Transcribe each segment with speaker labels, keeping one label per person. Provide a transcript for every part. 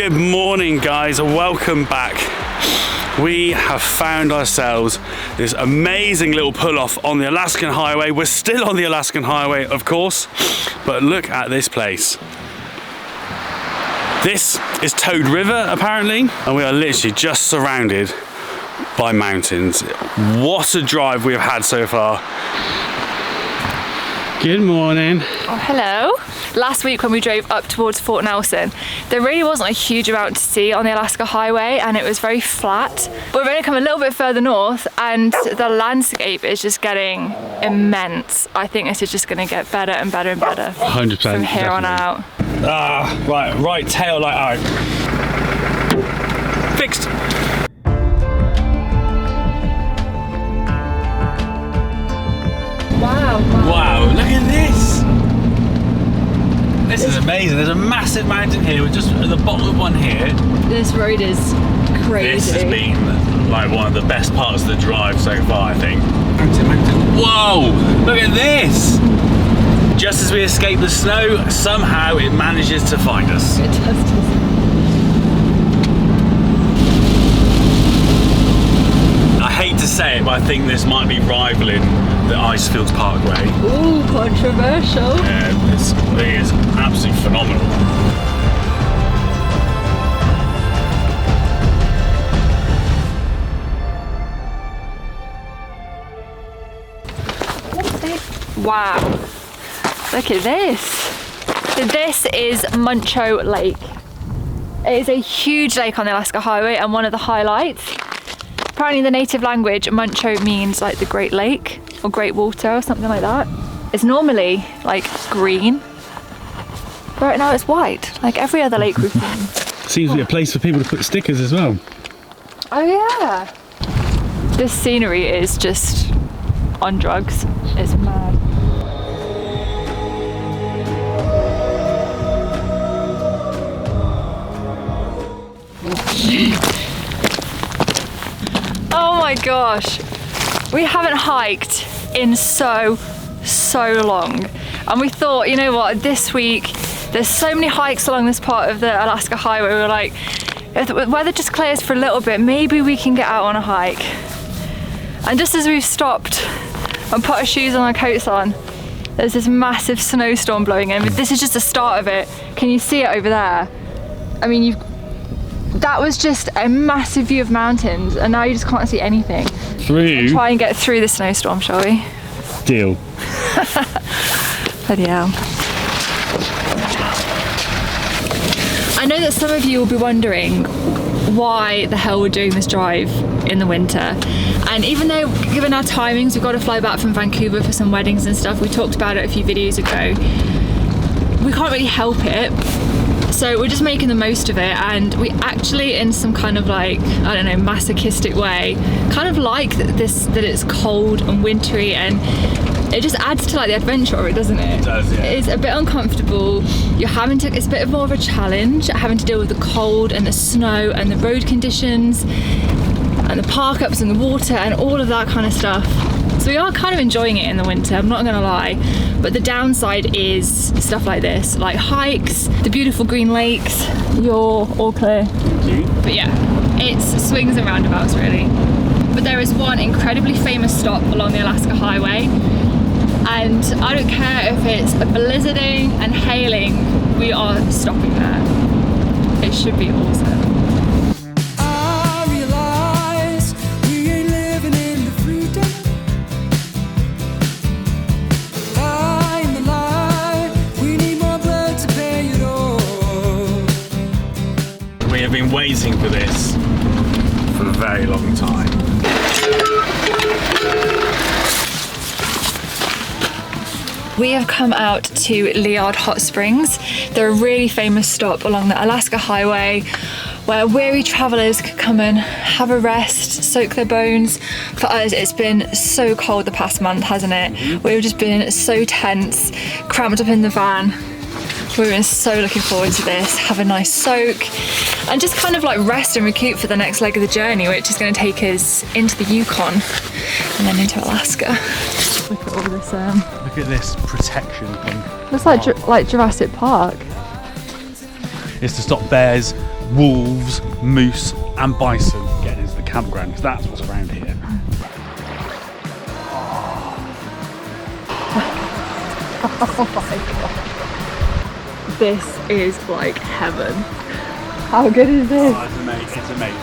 Speaker 1: Good morning, guys, welcome back. We have found ourselves this amazing little pull-off on the Alaskan Highway. We're still on the Alaskan Highway, of course, but look at this place. This is Toad River, apparently, and we are literally just surrounded by mountains. What a drive we have had so far. Good morning.
Speaker 2: Oh, hello. Last week when we drove up towards Fort Nelson, there really wasn't a huge amount to see on the Alaska Highway and it was very flat. But we've only come a little bit further north and the landscape is just getting immense. I think this is just going to get better and better and better
Speaker 1: 100%
Speaker 2: from here on out.
Speaker 1: Right tail light out. Fixed. Wow, look at this! This is amazing. There's a massive mountain here. We're just at the bottom of one here.
Speaker 2: This road is crazy.
Speaker 1: This has been like one of the best parts of the drive so far, I think. Mountain. Whoa! Look at this! Just as we escape the snow, somehow it manages to find us.
Speaker 2: It does.
Speaker 1: I hate to say it, but I think this might be rivaling the Icefields Parkway.
Speaker 2: Ooh, controversial.
Speaker 1: Yeah, it is absolutely phenomenal.
Speaker 2: Wow, look at this. So this is Muncho Lake. It is a huge lake on the Alaska Highway and one of the highlights. Apparently the native language, Muncho means like the Great Lake or Great Water or something like that. It's normally like green, but right now it's white, like every other lake we've seen.
Speaker 1: Seems to be a place for people to put stickers as well.
Speaker 2: Oh yeah. This scenery is just on drugs. It's mad. Oh my gosh, we haven't hiked in so long, and we thought, you know what, this week there's so many hikes along this part of the Alaska Highway. We were like, if the weather just clears for a little bit, maybe we can get out on a hike. And just as we've stopped and put our shoes and our coats on, there's this massive snowstorm blowing in. This is just the start of it. Can you see it over there? I mean, that was just a massive view of mountains, and now you just can't see anything. We'll try and get through the snowstorm, shall we?
Speaker 1: Deal.
Speaker 2: Bloody hell. I know that some of you will be wondering why the hell we're doing this drive in the winter. And even though, given our timings, we've got to fly back from Vancouver for some weddings and stuff, we talked about it a few videos ago, we can't really help it. So we're just making the most of it, and we actually, in some kind of like, I don't know, masochistic way, kind of like that it's cold and wintry, and it just adds to like the adventure of it, doesn't it?
Speaker 1: It does, yeah.
Speaker 2: It's a bit uncomfortable. It's a bit more of a challenge, having to deal with the cold and the snow and the road conditions and the park ups and the water and all of that kind of stuff. So we are kind of enjoying it in the winter, I'm not gonna lie. But the downside is stuff like this, like hikes, the beautiful green lakes. You're all clear.
Speaker 1: Thank you.
Speaker 2: But yeah, it's swings and roundabouts really. But there is one incredibly famous stop along the Alaska Highway, and I don't care if it's blizzarding and hailing, we are stopping there. It should be awesome.
Speaker 1: We have been waiting for this for a very long time.
Speaker 2: We have come out to Liard Hot Springs. They're a really famous stop along the Alaska Highway where weary travelers could come and have a rest, soak their bones. For us, it's been so cold the past month, hasn't it? We've just been so tense, cramped up in the van. We've been so looking forward to this, have a nice soak, and just kind of like rest and recoup for the next leg of the journey, which is going to take us into the Yukon and then into Alaska. Look at all this.
Speaker 1: Look at this protection thing.
Speaker 2: Looks like Jurassic Park.
Speaker 1: It's to stop bears wolves, moose and bison getting into the campground, because that's what's around here.
Speaker 2: Oh my god. This is like heaven. How good is this?
Speaker 1: Oh, it's amazing. It's amazing.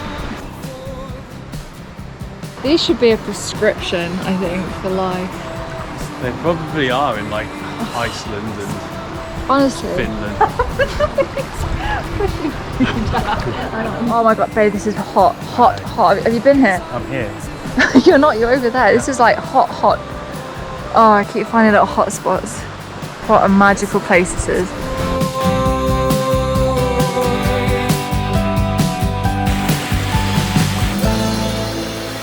Speaker 2: These should be a prescription, I think, for life.
Speaker 1: They probably are in like Iceland and
Speaker 2: Honestly.
Speaker 1: Finland.
Speaker 2: Oh my god, babe, this is hot, hot, hot. Have you been here?
Speaker 1: I'm here.
Speaker 2: You're not, you're over there. This is like hot, hot. Oh, I keep finding little hot spots. What a magical place this is.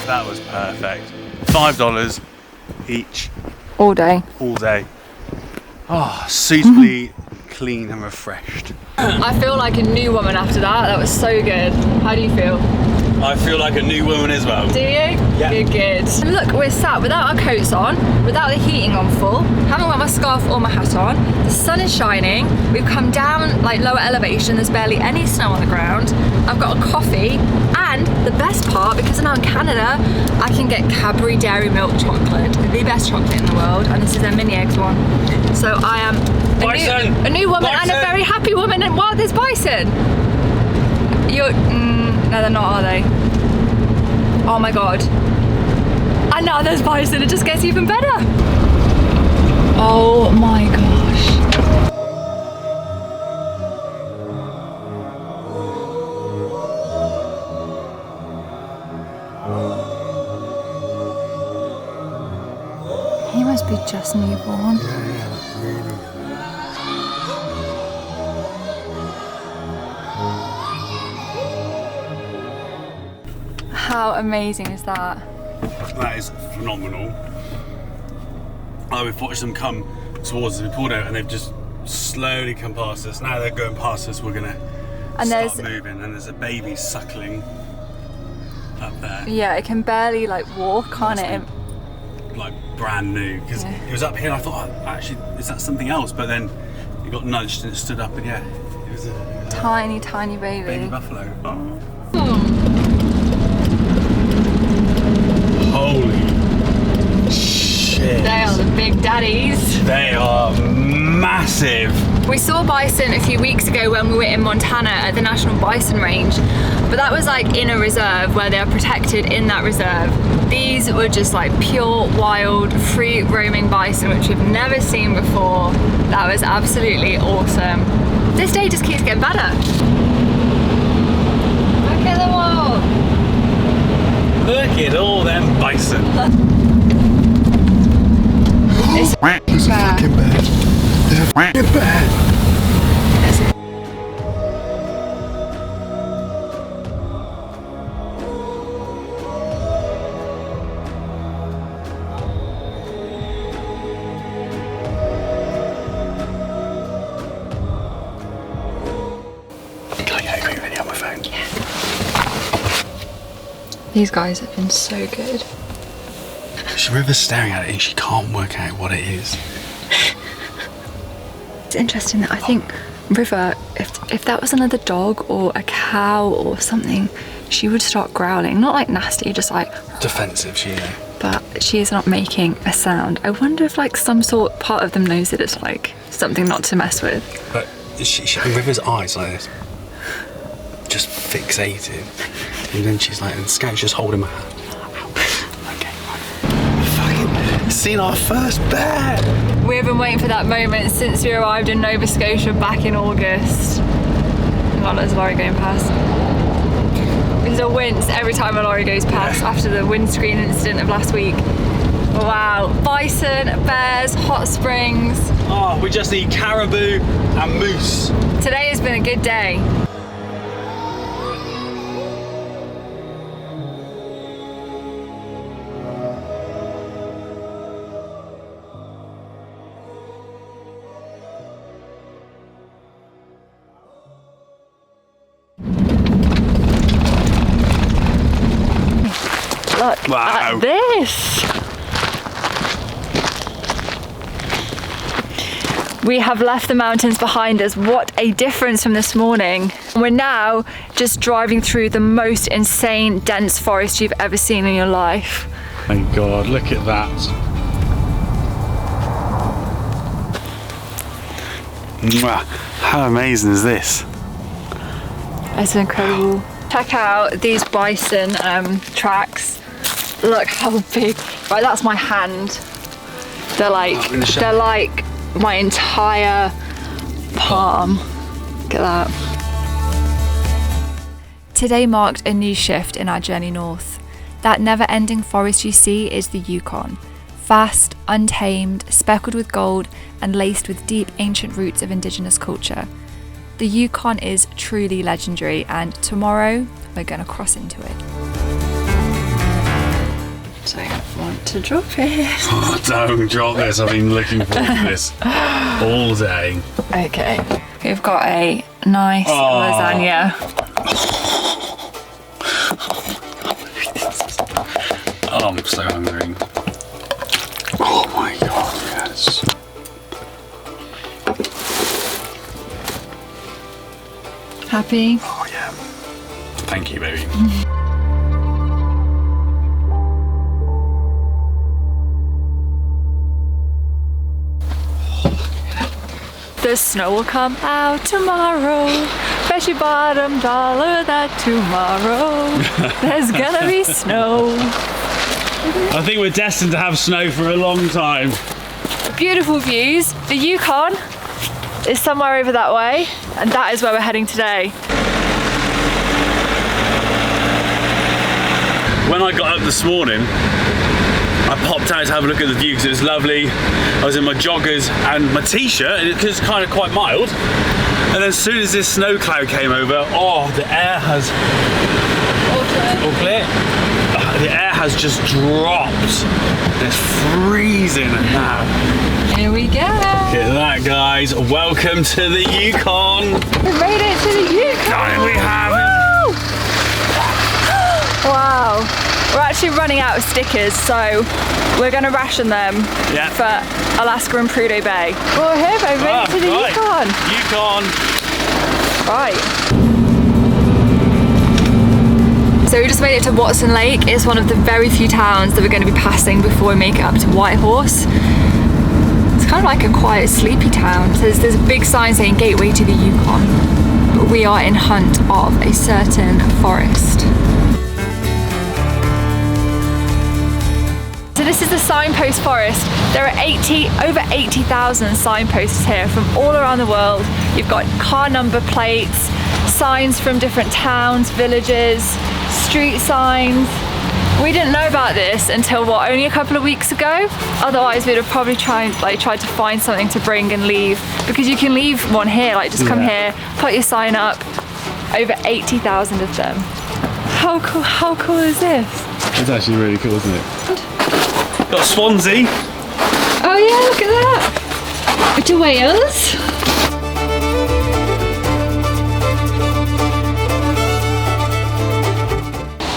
Speaker 1: That was perfect. $5 each.
Speaker 2: All day.
Speaker 1: All day. Oh, suitably clean and refreshed.
Speaker 2: I feel like a new woman after that. That was so good. How do you feel?
Speaker 1: I feel like a new woman as well.
Speaker 2: Do you?
Speaker 1: Yeah.
Speaker 2: Good, good. And look, we're sat without our coats on, without the heating on full, haven't got my scarf or my hat on. The sun is shining. We've come down like lower elevation. There's barely any snow on the ground. I've got a coffee, and the best part, because I'm now in Canada, I can get Cadbury Dairy Milk chocolate, the best chocolate in the world, and this is their mini eggs one. So I am a new woman and a very happy woman. And wow, there's bison. You're. No, they're not, are they? Oh my god. And now there's bison, it just gets even better. Oh my gosh. He must be just newborn. How amazing is that?
Speaker 1: That is phenomenal. Oh, we've watched them come towards us. We pulled out and they've just slowly come past us. Now they're going past us, we're gonna start moving. And there's a baby suckling up there.
Speaker 2: Yeah, it can barely like walk, can't it?
Speaker 1: Like brand new, because it was up here and I thought, oh, actually, is that something else? But then it got nudged and it stood up and yeah, it was a
Speaker 2: tiny, tiny baby.
Speaker 1: Baby buffalo. Oh. Holy shit.
Speaker 2: They are the big daddies.
Speaker 1: They are massive.
Speaker 2: We saw bison a few weeks ago when we were in Montana at the National Bison Range, but that was like in a reserve where they are protected in that reserve. These were just like pure, wild, free roaming bison, which we've never seen before. That was absolutely awesome. This day just keeps getting better. Look at them all.
Speaker 1: Look at all them bison.
Speaker 2: It's
Speaker 3: fucking bad. They're fucking bad.
Speaker 1: Can I get a quick video on my phone?
Speaker 2: Yeah. These guys have been so good.
Speaker 1: River's staring at it and she can't work out what it is.
Speaker 2: It's interesting that I think River, if that was another dog or a cow or something, she would start growling. Not like nasty, just like
Speaker 1: defensive, she is.
Speaker 2: But she is not making a sound. I wonder if like some sort part of them knows that it's like something not to mess with.
Speaker 1: But River's eyes like this, just fixated, and then she's like, and Scout's just holding my hand. Seen our first bear!
Speaker 2: We've been waiting for that moment since we arrived in Nova Scotia back in August. Oh, there's a lorry going past. There's a wince every time a lorry goes past after the windscreen incident of last week. Wow, bison, bears, hot springs.
Speaker 1: Oh, we just need caribou and moose.
Speaker 2: Today has been a good day. Look at this! We have left the mountains behind us. What a difference from this morning. We're now just driving through the most insane dense forest you've ever seen in your life.
Speaker 1: Thank God, look at that. Mwah. How amazing is this?
Speaker 2: It's incredible. Check out these bison tracks. Look how big. Right, that's my hand. They're like my entire palm. Look at that. Today marked a new shift in our journey north. That never-ending forest you see is the Yukon. Vast, untamed, speckled with gold, and laced with deep ancient roots of indigenous culture. The Yukon is truly legendary, and tomorrow we're going to cross into it. Don't want to drop it.
Speaker 1: Oh, don't drop this. I've been looking forward to this all day.
Speaker 2: Okay, we've got a nice lasagna.
Speaker 1: Oh, I'm so hungry. Oh my God, yes.
Speaker 2: Happy?
Speaker 1: Oh yeah. Thank you, baby.
Speaker 2: The snow will come out tomorrow. Bet your bottom dollar that tomorrow there's gonna be snow.
Speaker 1: I think we're destined to have snow for a long time.
Speaker 2: Beautiful views. The Yukon is somewhere over that way, and that is where we're heading today.
Speaker 1: When I got up this morning, I popped out to have a look at the view because it was lovely. I was in my joggers and my t-shirt because it's kind of quite mild. And then as soon as this snow cloud came over, the air has... All clear? The air has just dropped. It's freezing now.
Speaker 2: Here we go.
Speaker 1: Look at that, guys. Welcome to the Yukon.
Speaker 2: We made it to the Yukon.
Speaker 1: We have.
Speaker 2: Wow. We're actually running out of stickers, so we're going to ration them for Alaska and Prudhoe Bay. We're here, baby. Made it to the Yukon.
Speaker 1: Yukon.
Speaker 2: Right. So we just made it to Watson Lake. It's one of the very few towns that we're going to be passing before we make it up to Whitehorse. It's kind of like a quiet, sleepy town. So there's a big sign saying Gateway to the Yukon. But we are in hunt of a certain forest. So this is the signpost forest. There are over 80,000 signposts here from all around the world. You've got car number plates, signs from different towns, villages, street signs. We didn't know about this until only a couple of weeks ago. Otherwise we'd have probably tried to find something to bring and leave, because you can leave one here, just come here, put your sign up. Over 80,000 of them. How cool is this?
Speaker 1: It's actually really cool, isn't it? Got Swansea.
Speaker 2: Oh yeah, look at that. To Wales.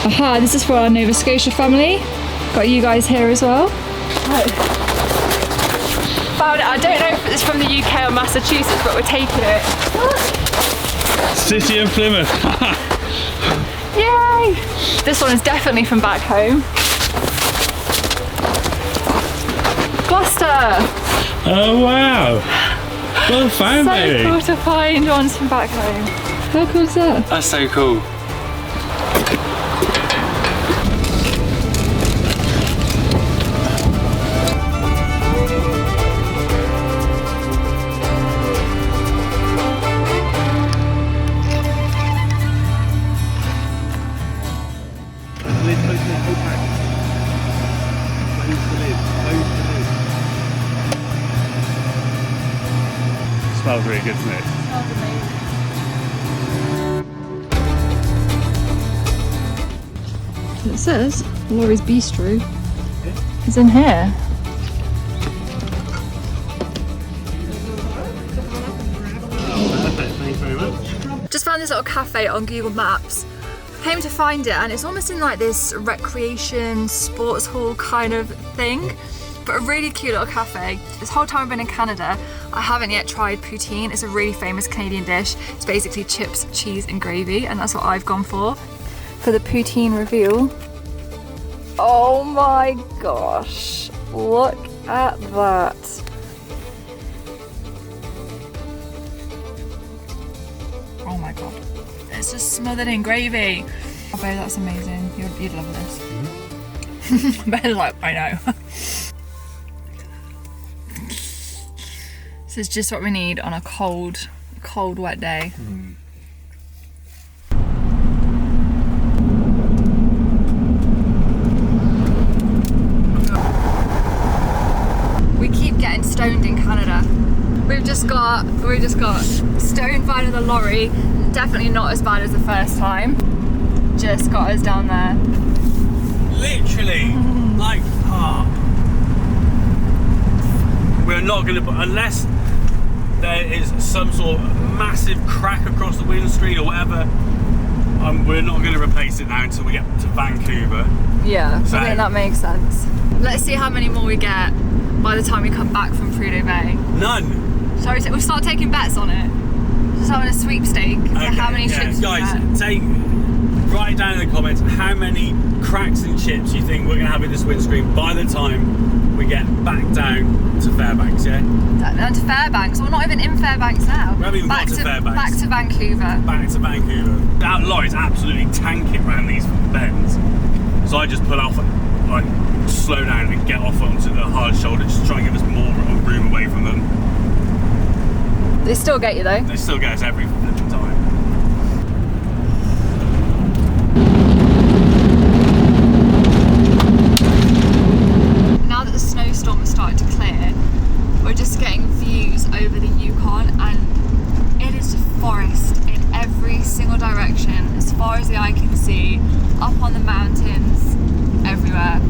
Speaker 2: Aha, this is for our Nova Scotia family. Got you guys here as well. Right. Found it. I don't know if it's from the UK or Massachusetts, but we're taking it.
Speaker 1: City and Plymouth.
Speaker 2: Yay! This one is definitely from back home. Gloucester!
Speaker 1: Oh wow! Well found, baby.
Speaker 2: So cool to find ones from back home. How cool is that?
Speaker 1: That's so cool. Smells really good, doesn't it?
Speaker 2: Smells amazing. It says Laurie's Bistro is in here.
Speaker 1: Thanks very much.
Speaker 2: Just found this little cafe on Google Maps. Came to find it, and it's almost in this recreation sports hall kind of thing. but a really cute little cafe. This whole time I've been in Canada, I haven't yet tried poutine. It's a really famous Canadian dish. It's basically chips, cheese and gravy, and that's what I've gone for the poutine reveal. Oh my gosh, look at that. Oh my god, it's just smothered in gravy. Oh babe, that's amazing. You'd love this. Ben's like, I know. This is just what we need on a cold, wet day. We keep getting stoned in Canada. We've just got stoned by another lorry. Definitely not as bad as the first time. Just got us down there.
Speaker 1: Literally, like, we're not going to, unless there is some sort of massive crack across the windscreen or whatever, we're not going to replace it now until we get to Vancouver.
Speaker 2: Yeah, so I think that makes sense. Let's see how many more we get by the time we come back from Prudhoe Bay.
Speaker 1: None.
Speaker 2: Sorry, we'll start taking bets on it. Just having a sweepstake.
Speaker 1: Okay,
Speaker 2: how many chips
Speaker 1: guys,
Speaker 2: we get.
Speaker 1: Write down in the comments how many cracks and chips you think we're going to have in this windscreen by the time we get back down to Fairbanks, yeah?
Speaker 2: Down to Fairbanks? We're not even in Fairbanks now.
Speaker 1: We haven't even got to Fairbanks.
Speaker 2: Back to Vancouver.
Speaker 1: Back to Vancouver. That lorry's absolutely tanking around these bends. So I just pull off, like, slow down and get off onto the hard shoulder, just try and give us more room away from them.
Speaker 2: They still get you though.
Speaker 1: They still get us every time.
Speaker 2: Now that the snowstorm has started to clear, we're just getting views over the Yukon, and it is just forest in every single direction, as far as the eye can see, up on the mountains, everywhere.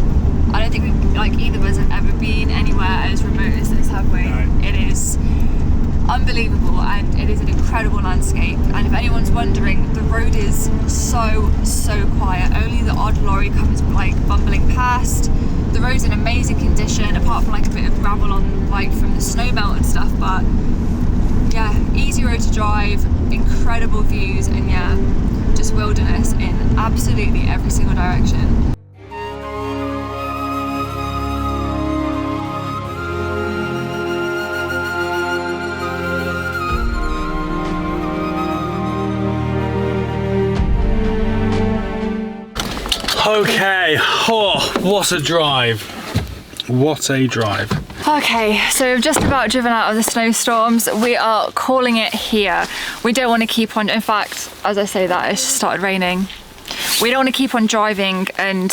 Speaker 2: I don't think either of us have ever been anywhere as remote as this, have we?
Speaker 1: No.
Speaker 2: It is unbelievable, and it is an incredible landscape. And if anyone's wondering, the road is so quiet. Only the odd lorry comes bumbling past. The road's in amazing condition, apart from a bit of gravel on from the snowmelt and stuff. But yeah, easy road to drive, incredible views, and yeah, just wilderness in absolutely every single direction.
Speaker 1: Okay, what a drive. What a drive.
Speaker 2: Okay, so we've just about driven out of the snowstorms. We are calling it here. We don't want to keep on, in fact, as I say that, it's just started raining. We don't want to keep on driving and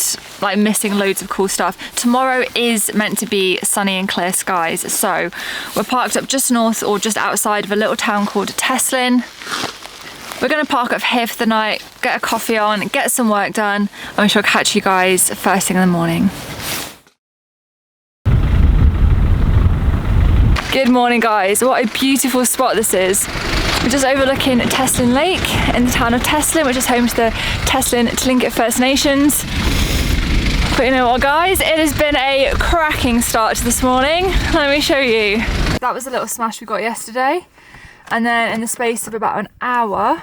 Speaker 2: missing loads of cool stuff. Tomorrow is meant to be sunny and clear skies, so we're parked up just north or just outside of a little town called Teslin. We're going to park up here for the night, get a coffee on, get some work done, and we shall catch you guys first thing in the morning. Good morning guys, what a beautiful spot this is. We're just overlooking Teslin Lake in the town of Teslin, which is home to the Teslin Tlingit First Nations. But you know what guys, it has been a cracking start to this morning. Let me show you. That was a little smash we got yesterday. And then in the space of about an hour,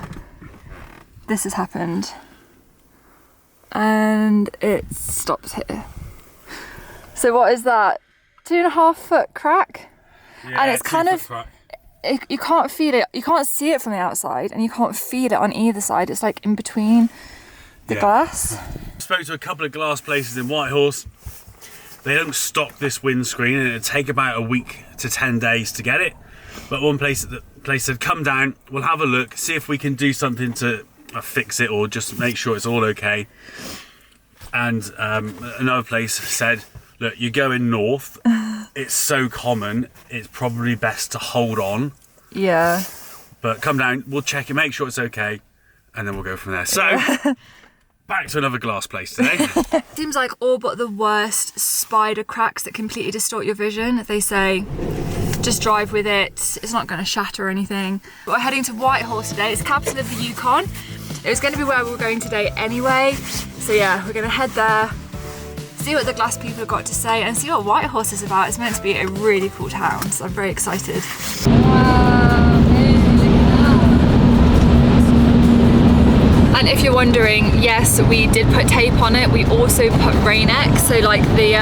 Speaker 2: this has happened. And it stops here. So what is that? 2.5 foot crack?
Speaker 1: Yeah,
Speaker 2: and it's kind of, you can't feel it, you can't see it from the outside, and you can't feel it on either side. It's in between the glass.
Speaker 1: I spoke to a couple of glass places in Whitehorse. They don't stock this windscreen, and it'd take about a week to 10 days to get it. But one place said, come down, we'll have a look, see if we can do something to fix it or just make sure it's all okay. And another place said, look, you're going north, it's so common, it's probably best to hold on.
Speaker 2: Yeah.
Speaker 1: But come down, we'll check it, make sure it's okay, and then we'll go from there. So, back to another glass place today.
Speaker 2: Seems like all but the worst spider cracks that completely distort your vision. They say, just drive with it, it's not going to shatter or anything. We're heading to Whitehorse today, it's the capital of the Yukon. It was going to be where we were going today anyway. So yeah, we're going to head there, see what the glass people have got to say and see what Whitehorse is about. It's meant to be a really cool town, so I'm very excited. Wow, and if you're wondering, yes, we did put tape on it. We also put Rain-X, so like the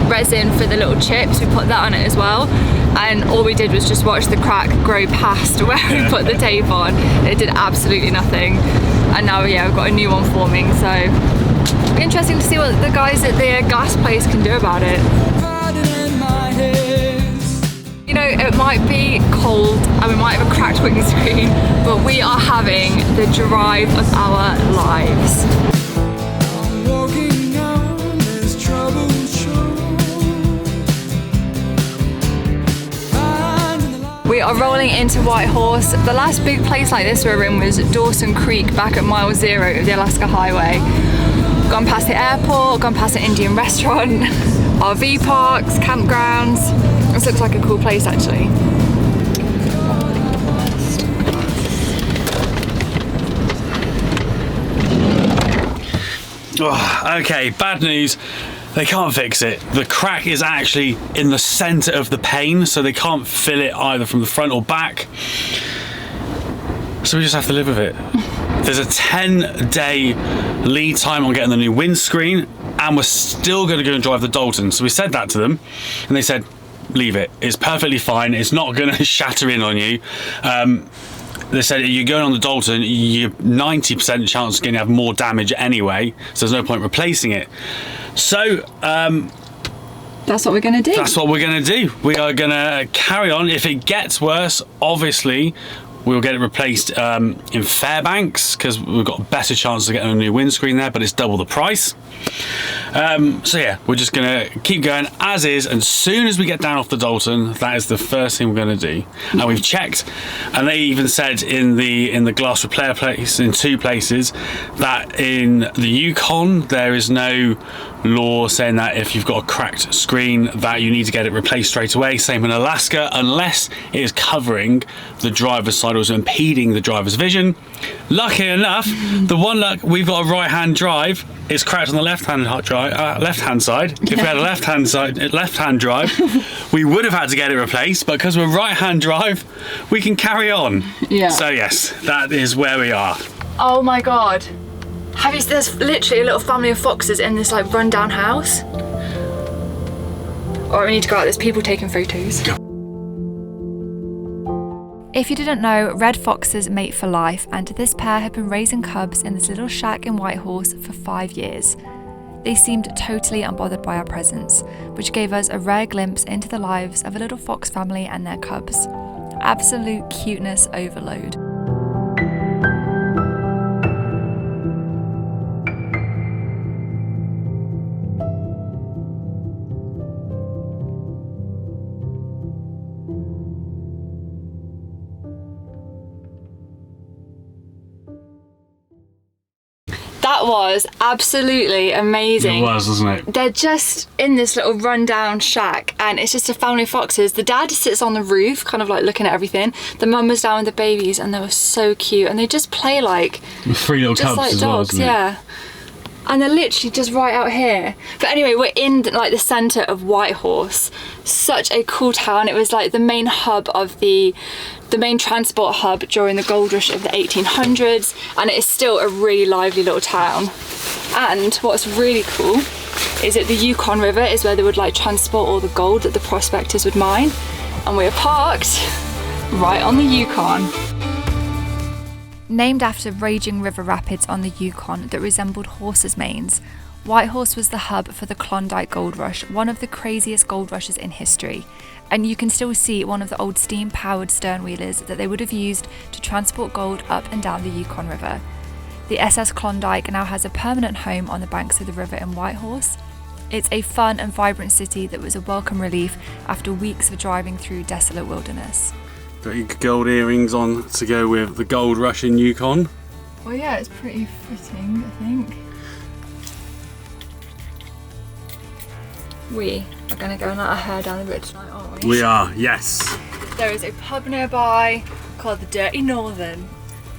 Speaker 2: resin for the little chips, we put that on it as well. And all we did was just watch the crack grow past where we put the tape on. It did absolutely nothing. And now, yeah, we've got a new one forming, so it'll be interesting to see what the guys at the glass place can do about it. You know, it might be cold and we might have a cracked windscreen, but we are having the drive of our lives. We are rolling into Whitehorse. The last big place like this we were in was Dawson Creek back at mile 0 of the Alaska Highway. Gone past the airport, gone past an Indian restaurant, RV parks, campgrounds. This looks like a cool place actually.
Speaker 1: Oh, okay, bad news. They can't fix it. The crack is actually in the center of the pane, so they can't fill it either from the front or back. So we just have to live with it. There's a 10-day lead time on getting the new windscreen, and we're still going to go and drive the Dalton. So we said that to them, and they said, leave it. It's perfectly fine. It's not going to shatter in on you. They said you're going on the Dalton, you're 90% chance of going to have more damage anyway, so there's no point replacing it. So,
Speaker 2: that's what we're going to do.
Speaker 1: That's what we're going to do. We are going to carry on. If it gets worse, obviously, we'll get it replaced in Fairbanks, because we've got a better chance of getting a new windscreen there, but it's double the price. So yeah, we're just gonna keep going as is, and soon as we get down off the Dalton, that is the first thing we're gonna do. And we've checked, and they even said in the glass repair place, in 2 places, that in the Yukon there is no law saying that if you've got a cracked screen that you need to get it replaced straight away. Same in Alaska, unless it is covering the driver's side or is impeding the driver's vision. Lucky enough, the one luck we've got a right-hand drive. It's cracked on the left-hand side. If we had a left-hand drive, we would have had to get it replaced. But because we're right-hand drive, we can carry on.
Speaker 2: Yeah.
Speaker 1: So yes, that is where we are.
Speaker 2: Oh my god! There's literally a little family of foxes in this like run-down house. Alright, we need to go out. There's people taking photos.
Speaker 1: Go.
Speaker 2: If you didn't know, red foxes mate for life, and this pair have been raising cubs in this little shack in Whitehorse for 5 years. They seemed totally unbothered by our presence, which gave us a rare glimpse into the lives of a little fox family and their cubs. Absolute cuteness overload. That was absolutely amazing.
Speaker 1: It was, wasn't it?
Speaker 2: They're just in this little rundown shack, and it's just a family of foxes. The dad sits on the roof, kind of like looking at everything. The mum was down with the babies, and they were so cute. And they just play like
Speaker 1: 3 little
Speaker 2: just
Speaker 1: cubs
Speaker 2: like
Speaker 1: as
Speaker 2: dogs,
Speaker 1: well,
Speaker 2: yeah. And they're literally just right out here. But anyway, we're in like the centre of Whitehorse. Such a cool town. It was like the main hub of the main transport hub during the gold rush of the 1800s, and it is still a really lively little town. And what's really cool is that the Yukon River is where they would like transport all the gold that the prospectors would mine, and we're parked right on the Yukon. Named after raging river rapids on the Yukon that resembled horses' manes, Whitehorse was the hub for the Klondike Gold Rush, one of the craziest gold rushes in history. And you can still see one of the old steam-powered sternwheelers that they would have used to transport gold up and down the Yukon River. The SS Klondike now has a permanent home on the banks of the river in Whitehorse. It's a fun and vibrant city that was a welcome relief after weeks of driving through desolate wilderness.
Speaker 1: Got your gold earrings on to go with the gold rush in Yukon.
Speaker 2: Well, yeah, it's pretty fitting, I think. We are going to go and let our hair down a bit tonight, aren't we?
Speaker 1: We are, yes.
Speaker 2: There is a pub nearby called the Dirty Northern.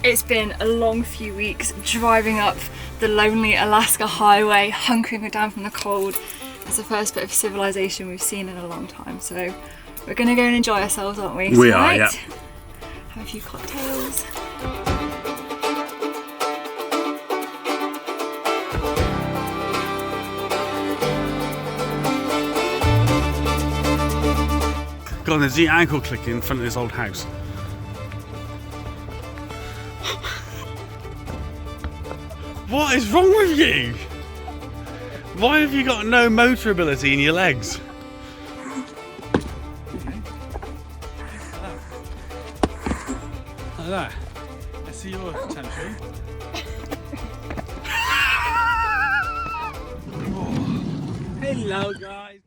Speaker 2: It's been a long few weeks driving up the lonely Alaska highway, hunkering down from the cold, It's the first bit of civilization we've seen in a long time, so we're gonna go and enjoy ourselves, aren't we?
Speaker 1: We are, yeah.
Speaker 2: Have a few cocktails.
Speaker 1: God, there's the ankle click in front of this old house. What is wrong with you? Why have you got no motor ability in your legs? Like that. I see your potential. Hello, guys.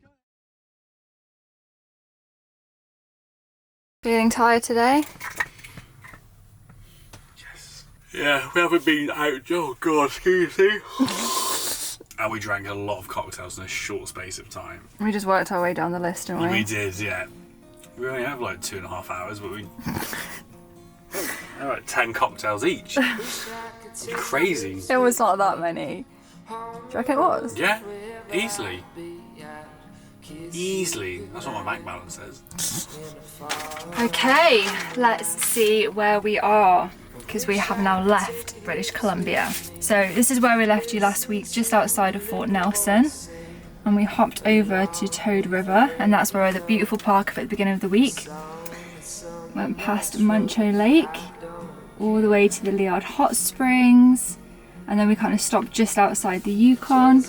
Speaker 2: Feeling tired today?
Speaker 1: Yes. Yeah, we haven't been out. Oh God, excuse me. And we drank a lot of cocktails in a short space of time.
Speaker 2: We just worked our way down the list, didn't we?
Speaker 1: We did, yeah. We only have like 2.5 hours, but we had like 10 cocktails each. It's crazy.
Speaker 2: It was not that many. Do you reckon it was?
Speaker 1: Yeah, easily. Easily. That's what my bank balance says.
Speaker 2: Okay, let's see where we are, because we have now left British Columbia. So this is where we left you last week, just outside of Fort Nelson. And we hopped over to Toad River, and that's where the beautiful park at the beginning of the week. Went past Muncho Lake, all the way to the Liard Hot Springs, and then we kind of stopped just outside the Yukon.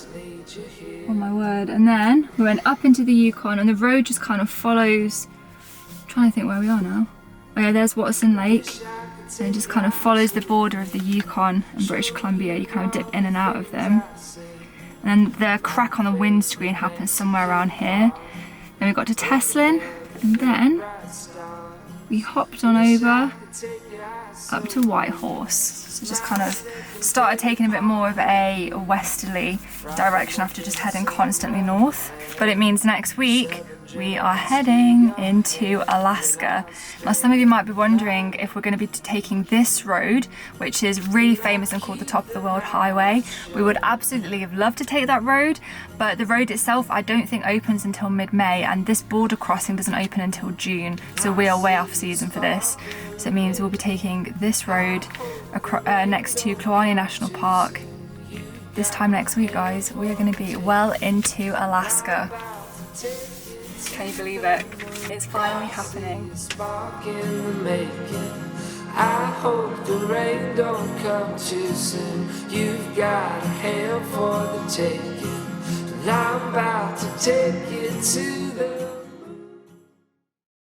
Speaker 2: Oh my word. And then we went up into the Yukon, and the road just kind of follows. I'm trying to think where we are now. Oh yeah, there's Watson Lake. And it just kind of follows the border of the Yukon and British Columbia. You kind of dip in and out of them. And then the crack on the windscreen happens somewhere around here. Then we got to Teslin, and then we hopped on over up to Whitehorse. So just kind of started taking a bit more of a westerly direction after just heading constantly north. But it means next week we are heading into Alaska. Now some of you might be wondering if we're going to be taking this road, which is really famous and called the Top of the World Highway. We would absolutely have loved to take that road, but the road itself I don't think opens until mid-May, and this border crossing doesn't open until June, so we are way off season for this. So it means we'll be taking this road next to Kluane National Park. This time next week, guys, we are going to be well into Alaska. Can you believe it? It's finally happening.
Speaker 4: I hope the rain don't come too soon. You've got a hand for the taking, and I'm about to take you to the